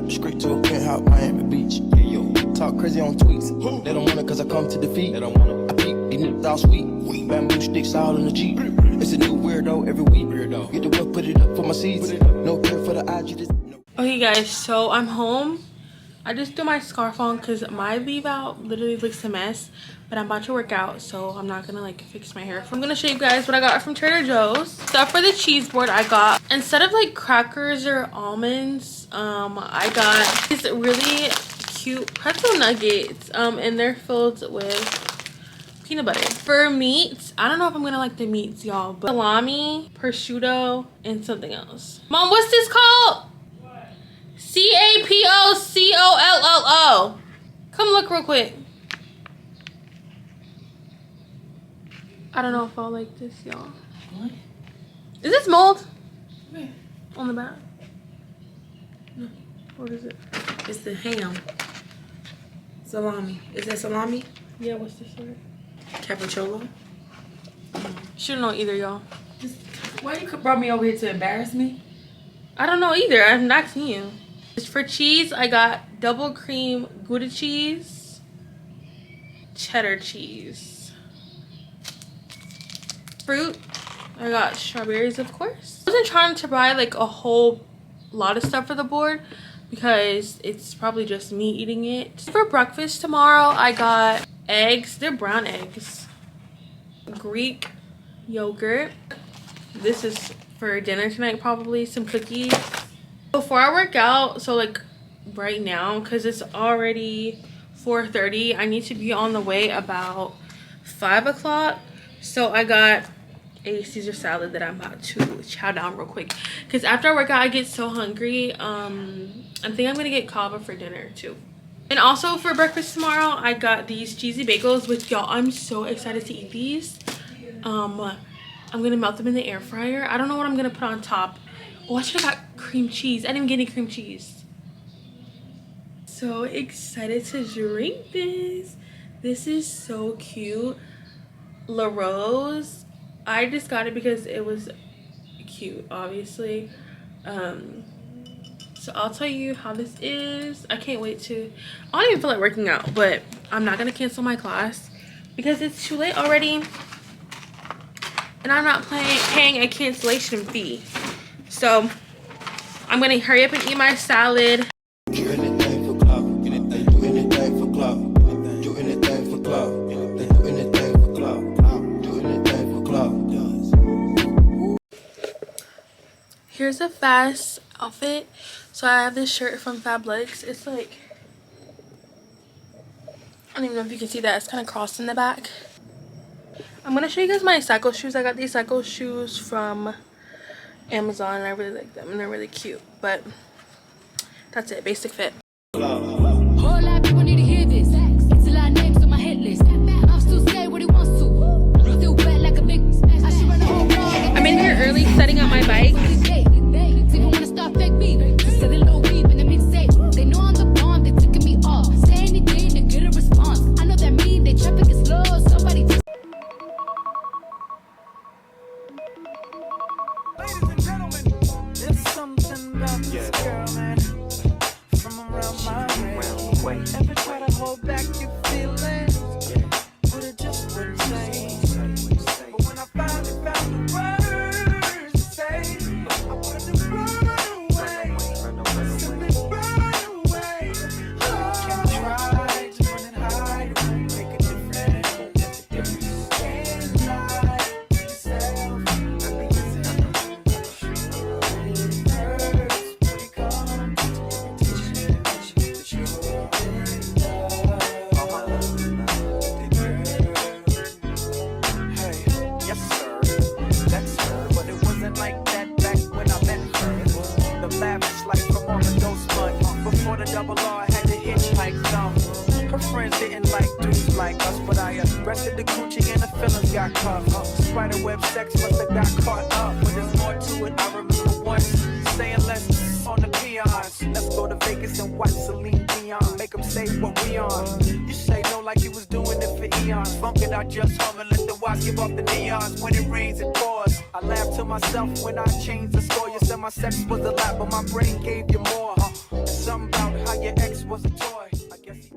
Straight to a penthouse, Miami Beach. Talk crazy on tweets. They don't want it cause I come to defeat. They don't want it. I peep, these niggas all sweet. Bamboo sticks all in the Jeep. It's a new weirdo every week. Get the work, put it up for my seeds. No care for the IG. Okay guys, so I'm home. I just threw my scarf on because my leave out literally looks a mess. But I'm about to work out, so I'm not gonna like fix my hair. I'm gonna show you guys what I got from Trader Joe's. So for the cheese board, I got, instead of like crackers or almonds, I got these really cute pretzel nuggets, and they're filled with peanut butter. For meats, I don't know if I'm gonna like the meats, y'all, but salami, prosciutto, and something else. Mom, what's this called? What? CAPOCOLLO. Come look real quick. I don't know if I'll like this, y'all. What? Is this mold? Where? On the back. No. What is it? It's the ham. Salami. Is that salami? Yeah, what's this word? Capricciola. Shouldn't know either, y'all. Why you brought me over here to embarrass me? I don't know either. I'm not seeing you. For cheese, I got double cream Gouda cheese, cheddar cheese. Fruit, I got strawberries, of course. I wasn't trying to buy like a whole lot of stuff for the board because it's probably just me eating it. For breakfast tomorrow, I got eggs. They're brown eggs. Greek yogurt. This is for dinner tonight, probably. Some cookies. Before I work out, so like right now, because it's already 4:30, I need to be on the way about 5 o'clock. So I got a Caesar salad that I'm about to chow down real quick because after I work out I get so hungry. I think I'm gonna get kava for dinner too. And also for breakfast tomorrow, I got these cheesy bagels, which y'all, I'm so excited to eat these. I'm gonna melt them in the air fryer. I don't know what I'm gonna put on top. Oh, I should have got cream cheese. I didn't even get any cream cheese. So excited to drink this. This is so cute. La Rose. I just got it because it was cute, obviously. So I'll tell you how this is. I can't wait to, I don't even feel like working out, but I'm not gonna cancel my class because it's too late already and I'm not paying a cancellation fee. So I'm gonna hurry up and eat my salad. Do anything for clout. Do anything for clout. Do anything for clout. Do anything for clout. Do anything for clout. Here's a fast outfit. So I have this shirt from Fabletics. It's like, I don't even know if you can see that. It's kind of crossed in the back. I'm gonna show you guys my cycle shoes. I got these cycle shoes from Amazon and I really like them and they're really cute. But that's it, basic fit. Whole lot of people need to hear this. It's a lot of names on my hit list. I'll still say what he wants to. Still wet like a big. I should run the whole world. I'm in here early setting up my bike. Even wanna start fake beef. Just sell a little weave in the mixtape. They know I'm the bomb, they ticking me off. Say anything to get a response. I know that mean they traffic is slow. Somebody just. Ladies and gentlemen, there's something about this girl, man. From around my way. Ever try to hold back your feelings? But it just wouldn't say. But when I finally found the words to say, I wanted to run away. Simply run away. Can try to run and hide, make a difference. Can't lie to yourself. Double R had to hitchhike some. Her friends didn't like dudes like us, but I arrested the coochie and the feelings got caught. Spiderweb sex must have got caught up, but there's more to it. I remember once saying less on the peons. Let's go to Vegas and watch Celine Dion. Make them say what we on. You say no like you was doing it for eons. Funk it out just hum and let the I give up the neons when it rains and pours. I laugh to myself when I change the score. You said my sex was a lot, but my brain gave you more. Something about how your ex was a toy. I guess.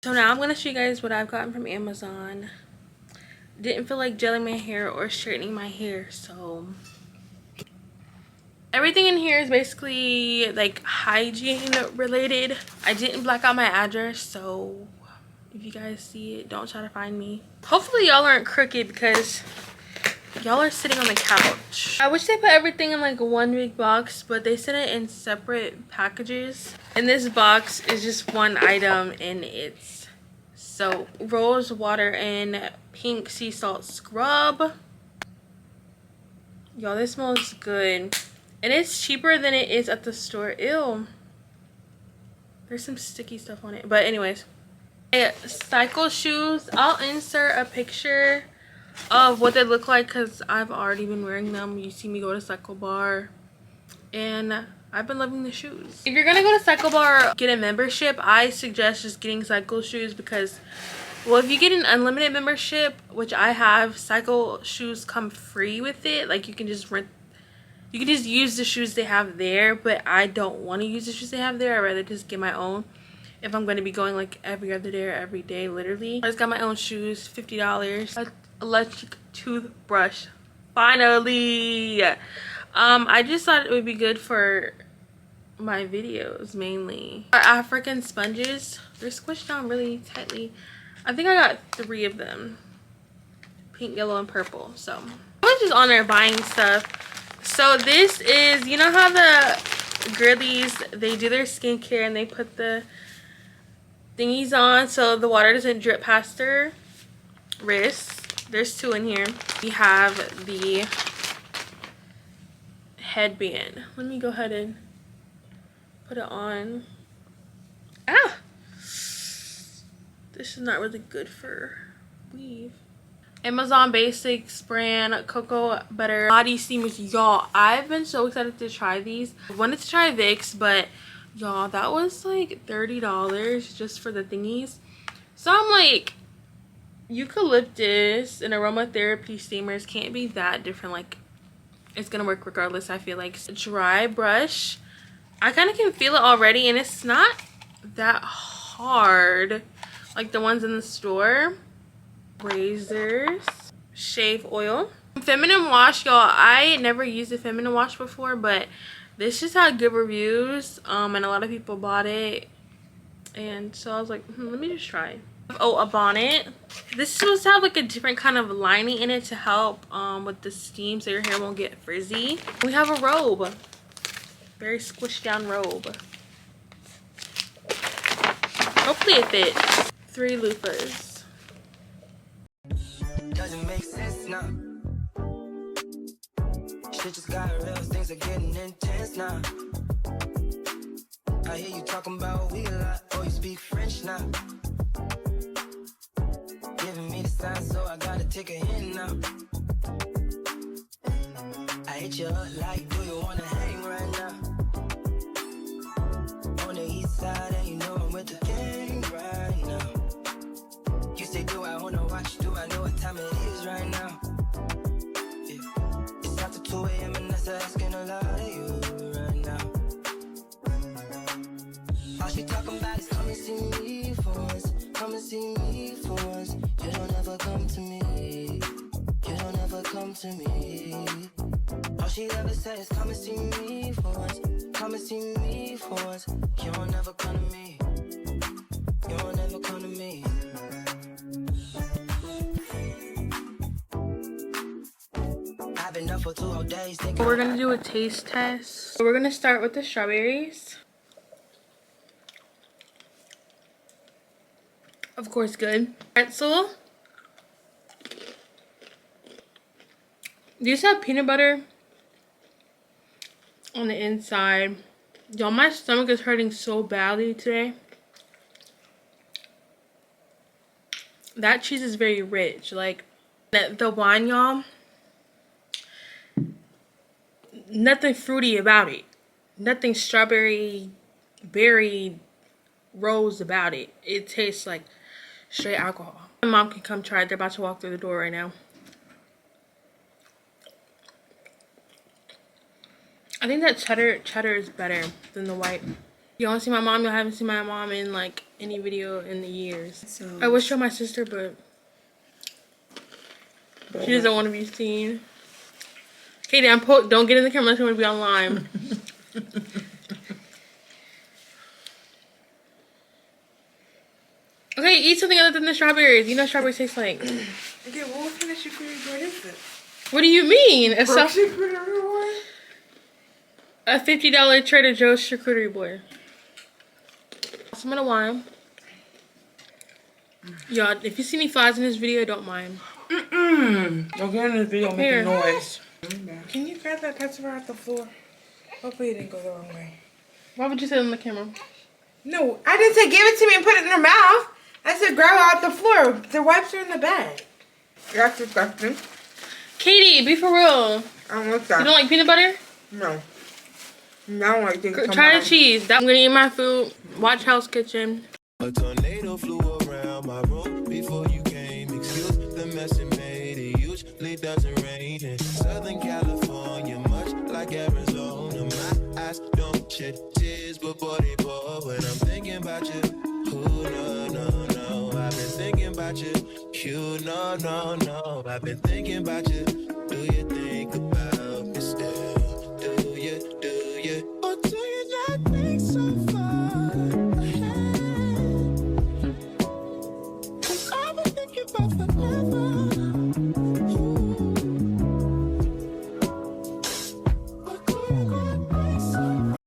So now I'm gonna show you guys what I've gotten from Amazon. Didn't feel like gelling my hair or straightening my hair, so everything in here is basically like hygiene related. I didn't black out my address, so if you guys see it, don't try to find me. Hopefully y'all aren't crooked because y'all are sitting on the couch. I wish they put everything in like one big box, but they sent it in separate packages. And this box is just one item, and it's soap, rose water, and pink sea salt scrub. Y'all, this smells good. And it's cheaper than it is at the store. Ew. There's some sticky stuff on it. But anyways. Cycle shoes. I'll insert a picture of what they look like because I've already been wearing them. You see me go to CycleBar. And I've been loving the shoes. If you're going to go to CycleBar, get a membership, I suggest just getting cycle shoes because, well, if you get an unlimited membership, which I have, cycle shoes come free with it. Like, you can just rent. You can just use the shoes they have there, but I don't want to use the shoes they have there. I'd rather just get my own if I'm going to be going like every other day or every day, literally. I just got my own shoes, $50. An electric toothbrush, finally. I just thought it would be good for my videos mainly. Our African sponges, they're squished down really tightly. I think I got 3 of them, pink, yellow, and purple. So I was just on there buying stuff. So this is, you know how the girlies, they do their skincare and they put the thingies on so the water doesn't drip past their wrists. There's 2 in here. We have the headband. Let me go ahead and put it on. Ah! This is not really good for weave. Amazon Basics brand cocoa butter body steamers. Y'all, I've been so excited to try these. I wanted to try Vicks, but y'all, that was like $30 just for the thingies. So I'm like, eucalyptus and aromatherapy steamers can't be that different. Like, it's gonna work regardless, I feel like. Dry brush, I kind of can feel it already, and it's not that hard like the ones in the store. Razors, shave oil, feminine wash. Y'all, I never used a feminine wash before, but this just had good reviews, and a lot of people bought it, and so I was like, let me just try. Oh, a bonnet. This is supposed to have like a different kind of lining in it to help with the steam so your hair won't get frizzy. We have a robe, very squished down robe. Hopefully it fits. 3 loofahs. Doesn't make sense now. Shit just got real, things are getting intense now. I hear you talking about we a lot, oh you speak French now. Giving me the sign, so I gotta take a hint now. I hit you up like, do you wanna hang right now? On the east side, and you know I'm with the gang right now. You say, do I wanna watch? Do I know what time it is right now? Yeah. It's after 2 a.m. and that's asking a lot of you right now. All she talking about is come and see me for once. Come and see me for once. You don't ever come to me. You don't ever come to me. All she ever says is come and see me for once. Come and see me for once. You don't ever come to me. You don't ever come to me. I've been up for 2 whole days. We're gonna do a taste test. We're gonna start with the strawberries. Of course, good. Pretzel. These have peanut butter on the inside. Y'all, my stomach is hurting so badly today. That cheese is very rich. Like, the wine, y'all, nothing fruity about it. Nothing strawberry, berry, rose about it. It tastes like straight alcohol. My mom can come try it. They're about to walk through the door right now. I think that cheddar is better than the white. You don't see my mom. You haven't seen my mom in like any video in the years. So, I would show my sister, but she doesn't want to be seen. Katie, don't get in the camera unless you want to be online. Okay, eat something other than the strawberries. You know strawberries taste like. okay, what kind of charcuterie board is it? What do you mean? A Charcuterie board? A $50 Trader Joe's charcuterie board. Some of the wine. Y'all, if you see any flies in this video, don't mind. Don't get in this video Here. making noise. Can you grab that pepper out the floor? Hopefully it didn't go the wrong way. Why would you say it on the camera? No, I didn't say give it to me and put it in her mouth. I said grab it out the floor. The wipes are in the bag. That's disgusting. Katie, be for real. I don't like that. You don't like peanut butter? No. No, I think Try the cheese. I'm gonna eat my food. Watch Hell's Kitchen. A tornado flew around my room before you came. Excuse the mess it made. It usually doesn't rain in Southern California, much like Arizona. My eyes don't shed tears, but boy they pour when I'm thinking about you. Ooh, no, no, no. I've been thinking about you. You, no, no, no. I've been thinking about you. Do you think about me still? Do you? Oh,